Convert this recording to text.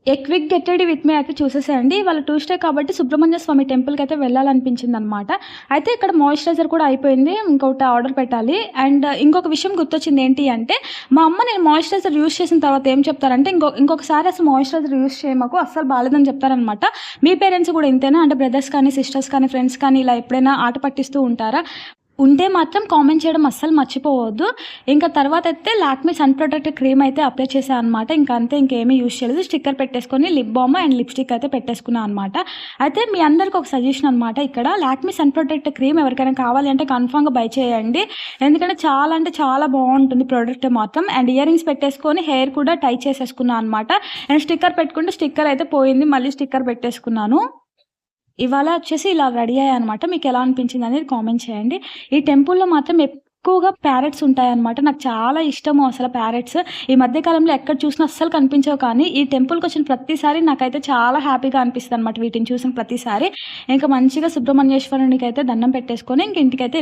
A quick get ready with me అయితే చూసేసేయండి. ఇవాళ ట్యూస్‌డే కాబట్టి సుబ్రహ్మణ్య స్వామి టెంపుల్‌కయితే వెళ్ళాలనిపించిందనమాట. అయితే ఇక్కడ మాయిశ్చరైజర్ కూడా అయిపోయింది. ఇంకోటి ఆర్డర్ పెట్టాలి. అండ్ ఇంకొక విషయం గుర్తొచ్చింది ఏంటి అంటే, మా అమ్మ నేను మాయిశ్చరైజర్ యూజ్ చేసిన తర్వాత ఏం చెప్తారంటే, ఇంకొకసారి అసలు మాయిశ్చరైజర్ యూజ్ చేయమాకు అస్సలు బాలేదని చెప్తారనమాట. మీ పేరెంట్స్ కూడా ఇంతేనా? అంటే బ్రదర్స్ కానీ, సిస్టర్స్ కానీ, ఫ్రెండ్స్ కానీ ఇలా ఎప్పుడైనా ఆట పట్టిస్తూ ఉంటారా? ఉంటే మాత్రం కామెంట్ చేయడం అస్సలు మర్చిపోవద్దు. ఇంకా తర్వాతయితే లాక్మీ సన్ ప్రొటెక్టర్ క్రీమ్ అయితే అప్లై చేశా అనమాట. ఇంక అంతే ఇంకేమీ యూజ్ చేయలేదు. స్టిక్కర్ పెట్టేసుకొని లిప్ బామ్ అండ్ లిప్‌స్టిక్ అయితే పెట్టేసుకున్నా అనమాట. అయితే మీ అందరికి ఒక సజెషన్ అనమాట ఇక్కడ. లాక్మీ సన్ ప్రొటెక్టర్ క్రీమ్ ఎవరికైనా కావాలి అంటే కన్ఫర్మ్‌గా బై చేయండి. ఎందుకంటే చాలా అంటే చాలా బావుంటుంది ప్రొడక్ట్ మాత్రం. అండ్ ఇయర్ రింగ్స్ పెట్టేసుకొని హెయిర్ కూడా టై చేసేసుకున్నా అనమాట. అండ్ స్టిక్కర్ పెట్టుకుంటే స్టిక్కర్ అయితే పోయింది. మళ్ళీ స్టిక్కర్ పెట్టేసుకున్నాను. ఇవాళ వచ్చేసి ఇలా రెడీ అయ్యాననమాట. మీకెలా అనిపించిందనేది కామెంట్ చేయండి. ఈ టెంపుల్‌లో మాత్రం ఎక్కువగా ప్యారట్స్ ఉంటాయనమాట. నాకు చాలా ఇష్టము అసల ప్యారట్స్. ఈ మధ్య కాలంలో ఎక్కడ చూసినా అస్సలు కనిపించవు కానీ, ఈ టెంపుల్‌కొచ్చిన ప్రతిసారి నాకైతే చాలా హ్యాపీగా అనిపిస్తదనమాట వీటిని చూసిన ప్రతిసారి. ఇంక మంచిగా సుబ్రహ్మణ్యేశ్వరునికైతే దండం పెట్టేసుకొని ఇంక ఇంటికైతే